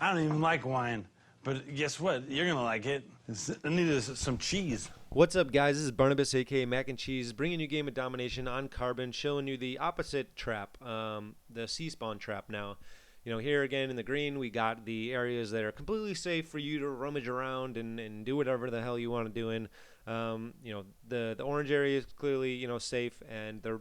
I don't even like wine, but guess what? You're gonna like it. I need some cheese. What's up, guys? This is Barnabas, aka Mac and Cheese, bringing you a game of Domination on Carbon, showing you the opposite trap, the C-spawn trap now. You know, here again in the green, we got the areas that are completely safe for you to rummage around and do whatever the hell you want to do in. You know, the orange area is clearly, you know, safe, and the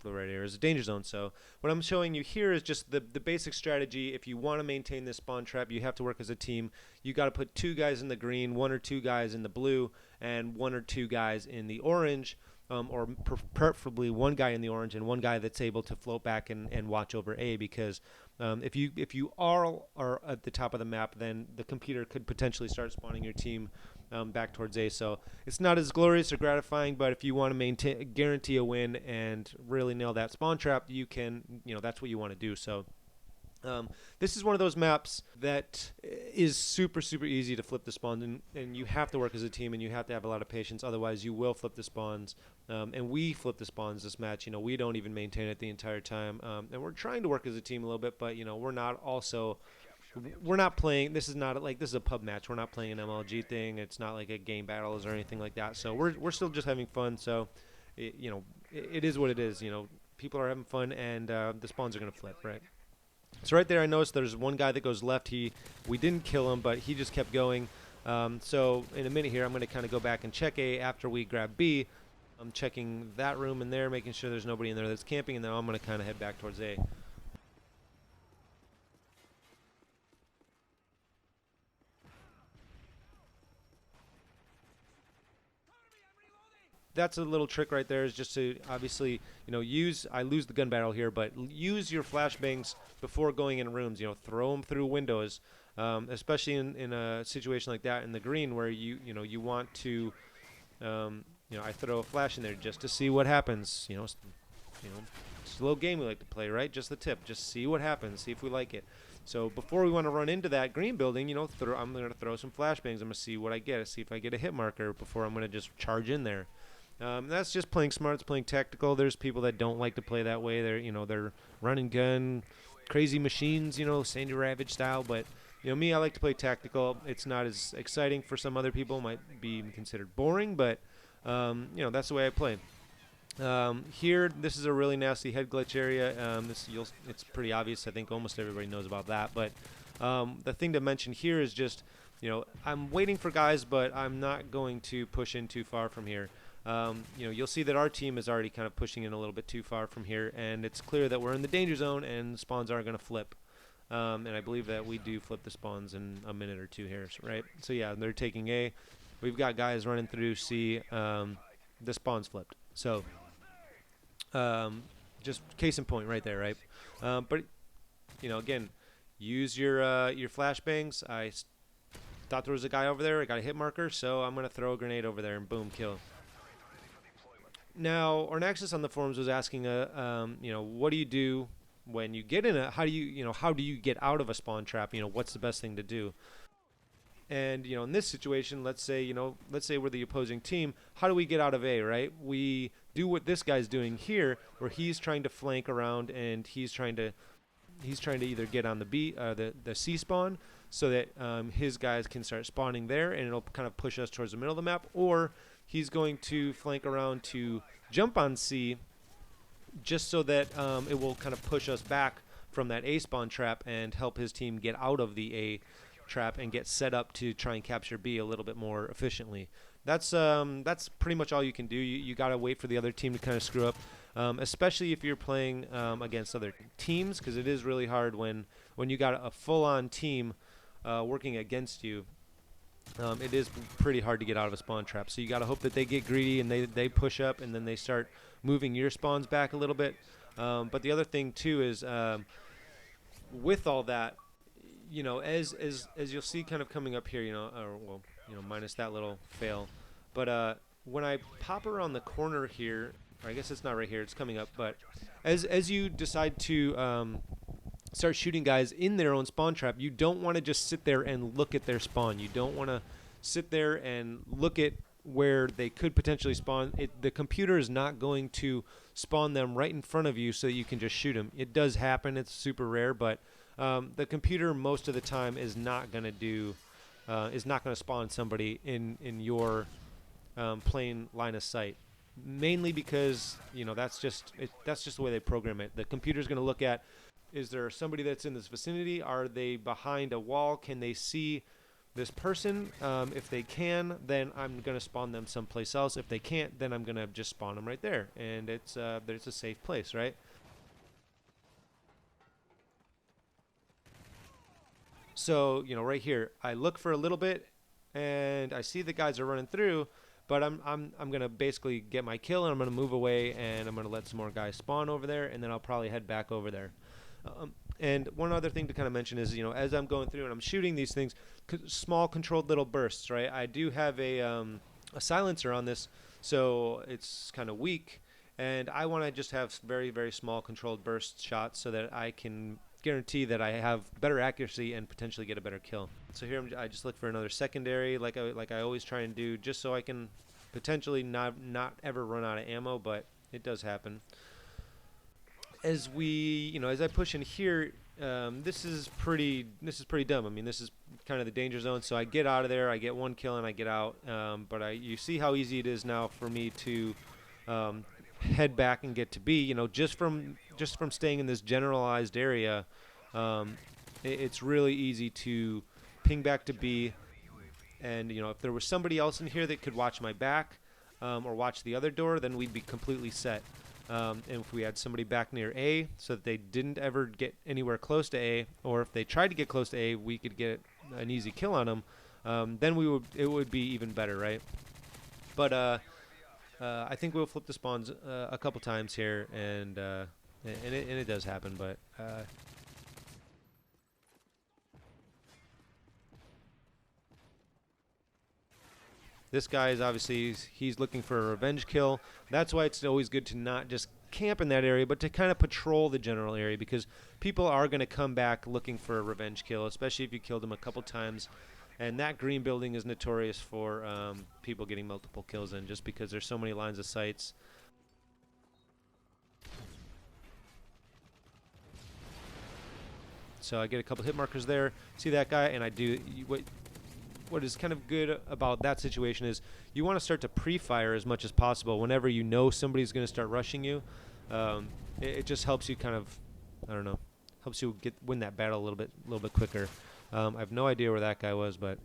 red area is a danger zone. So what I'm showing you here is just the basic strategy. If you want to maintain this spawn trap, you have to work as a team. You got to put 2 guys in the green, 1 or 2 guys in the blue, and 1 or 2 guys in the orange. Or preferably 1 guy in the orange and 1 guy that's able to float back and watch over A, because if you are at the top of the map, then the computer could potentially start spawning your team back towards A. So it's not as glorious or gratifying, but if you want to guarantee a win and really nail that spawn trap, you can, that's what you want to do. So this is one of those maps that is super easy to flip the spawns, and you have to work as a team, and you have to have a lot of patience, otherwise you will flip the spawns. And we flip the spawns this match. We don't even maintain it the entire time, and we're trying to work as a team a little bit, but we're not playing. This is a pub match. We're not playing an MLG thing. It's not like a game battles or anything like that. So we're still just having fun. So it is what it is. People are having fun, and the spawns are gonna flip, right? So right there, I noticed there's 1 guy that goes left. We didn't kill him, but he just kept going. So in a minute here, I'm going to kind of go back and check A after we grab B. I'm checking that room in there, making sure there's nobody in there that's camping, and then I'm going to kind of head back towards A. That's a little trick right there, is just to obviously, I lose the gun battle here, but use your flashbangs before going in rooms. Throw them through windows, especially in a situation like that in the green where you want to, I throw a flash in there just to see what happens. It's a little game we like to play, right? Just the tip, just see what happens, see if we like it. So before we want to run into that green building, I'm going to throw some flashbangs. I'm going to see what I get, see if I get a hit marker before I'm going to just charge in there. That's just playing smart. It's playing tactical. There's people that don't like to play that way. They're run and gun, crazy machines, Sandy Ravage style. But me, I like to play tactical. It's not as exciting for some other people. Might be considered boring, but that's the way I play. Here, this is a really nasty head glitch area. It's pretty obvious. I think almost everybody knows about that. But the thing to mention here is just, I'm waiting for guys, but I'm not going to push in too far from here. You'll see that our team is already kind of pushing in a little bit too far from here, and it's clear that we're in the danger zone and the spawns are going to flip. And I believe that we do flip the spawns in a minute or 2 here, right? So yeah, they're taking A. We've got guys running through C. The spawn's flipped. So just case in point right there, right? But again, use your flashbangs. I thought there was a guy over there. I got a hit marker, so I'm going to throw a grenade over there and boom, kill. Now, Ornaxis on the forums was asking, what do you do when you get in how do you get out of a spawn trap? What's the best thing to do? And in this situation, let's say we're the opposing team. How do we get out of A? Right? We do what this guy's doing here, where he's trying to flank around and he's trying to either get on the B, the C spawn, so that his guys can start spawning there, and it'll kind of push us towards the middle of the map, or he's going to flank around to jump on C, just so that it will kind of push us back from that A spawn trap and help his team get out of the A trap and get set up to try and capture B a little bit more efficiently. That's pretty much all you can do. You got to wait for the other team to kind of screw up, especially if you're playing against other teams, because it is really hard when you got a full-on team working against you. It is pretty hard to get out of a spawn trap. So you got to hope that they get greedy and they push up, and then they start moving your spawns back a little bit. But the other thing too is with all that, as you'll see kind of coming up here, minus that little fail. But when I pop around the corner here, or I guess it's not right here, it's coming up. But as you decide to start shooting guys in their own spawn trap, you don't want to just sit there and look at their spawn. You don't want to sit there and look at where they could potentially spawn. The computer is not going to spawn them right in front of you so that you can just shoot them. It does happen. It's super rare, but the computer most of the time is not going to do, is not going to spawn somebody in your plain line of sight. Mainly because that's just the way they program it. The computer's going to look at, is there somebody that's in this vicinity? Are they behind a wall? Can they see this person? If they can, then I'm going to spawn them someplace else. If they can't, then I'm going to just spawn them right there, and it's a safe place, right? So right here, I look for a little bit, and I see the guys are running through. But I'm gonna basically get my kill, and I'm gonna move away, and I'm gonna let some more guys spawn over there, and then I'll probably head back over there. And one other thing to kind of mention is, as I'm going through and I'm shooting these things, small controlled little bursts, right? I do have a silencer on this, so it's kind of weak, and I want to just have very, very small controlled burst shots so that I can guarantee that I have better accuracy and potentially get a better kill. So here I just look for another secondary, like I always try and do, just so I can potentially not ever run out of ammo, but it does happen. As I push in here, this is pretty dumb. I mean, this is kind of the danger zone. So I get out of there, I get one kill, and I get out. But you see how easy it is now for me to head back and get to B. Just from staying in this generalized area, it's really easy to ping back to B. And if there was somebody else in here that could watch my back or watch the other door, then we'd be completely set. And if we had somebody back near A, so that they didn't ever get anywhere close to A, or if they tried to get close to A, we could get an easy kill on them. Then it would be even better, right? But I think we'll flip the spawns a couple times here, and it does happen. But this guy is obviously he's looking for a revenge kill. That's why it's always good to not just camp in that area, but to kind of patrol the general area, because people are going to come back looking for a revenge kill, especially if you killed them a couple times. And that green building is notorious for people getting multiple kills in, just because there's so many lines of sights. So I get a couple hit markers there, see that guy, and I do what is kind of good about that situation is you want to start to pre-fire as much as possible whenever you know somebody's going to start rushing you. It just helps you kind of, I don't know, helps you win that battle a little bit quicker. I have no idea where that guy was, but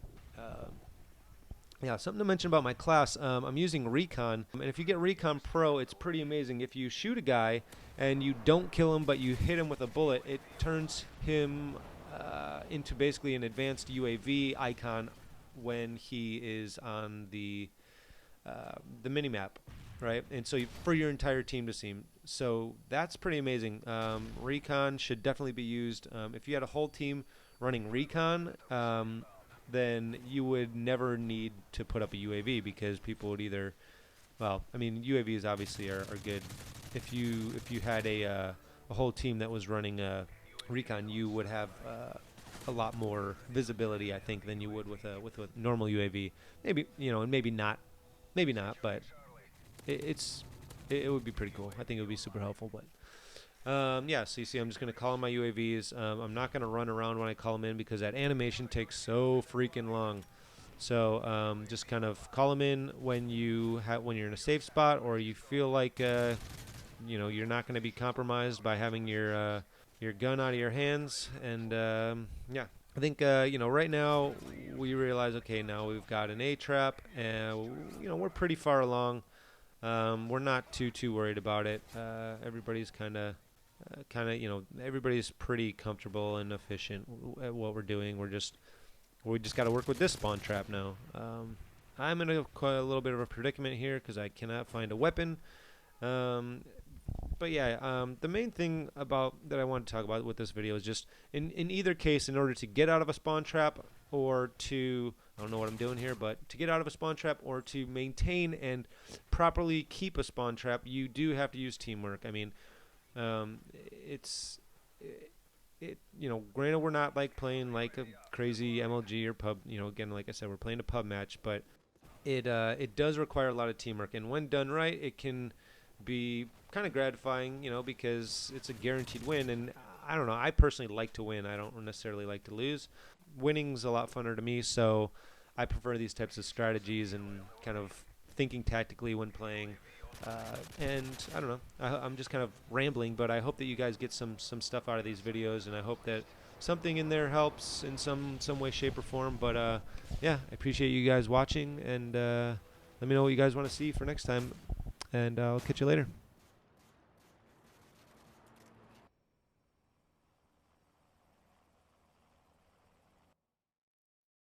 yeah, something to mention about my class. I'm using Recon, and if you get Recon Pro, it's pretty amazing. If you shoot a guy and you don't kill him, but you hit him with a bullet, it turns him into basically an advanced UAV icon when he is on the minimap, right? And so for your entire team to see. So that's pretty amazing. Recon should definitely be used. If you had a whole team running Recon, then you would never need to put up a UAV, because people would either, well, I mean, UAVs obviously are good. If you had a whole team that was running Recon, you would have a lot more visibility, I think, than you would with a normal UAV. Maybe, and maybe not, but it would be pretty cool. I think it would be super helpful. But yeah, so you see, I'm just gonna call in my UAVs. I'm not gonna run around when I call them in, because that animation takes so freaking long. So just kind of call them in when you're in a safe spot, or you feel like you're not going to be compromised by having your gun out of your hands. And yeah, I think right now we realize, okay, now we've got an A-trap, and we're pretty far along. We're not too worried about it. Everybody's kind of everybody's pretty comfortable and efficient at what we're doing. We just got to work with this spawn trap now. I'm in a little bit of a predicament here, because I cannot find a weapon. But yeah, the main thing that I want to talk about with this video is just in either case, in order to get out of a spawn trap, or to, I don't know what I'm doing here, but to get out of a spawn trap or to maintain and properly keep a spawn trap, you do have to use teamwork. I mean, granted, we're not like playing like a crazy MLG or pub, again, like I said, we're playing a pub match, but it does require a lot of teamwork, and when done right, it can be kind of gratifying, because it's a guaranteed win. And I don't know. I personally like to win. I don't necessarily like to lose. Winning's a lot funner to me, so I prefer these types of strategies and kind of thinking tactically when playing. And I don't know. I'm just kind of rambling, but I hope that you guys get some stuff out of these videos, and I hope that something in there helps in some way, shape, or form. But yeah, I appreciate you guys watching, and let me know what you guys want to see for next time, and I'll catch you later.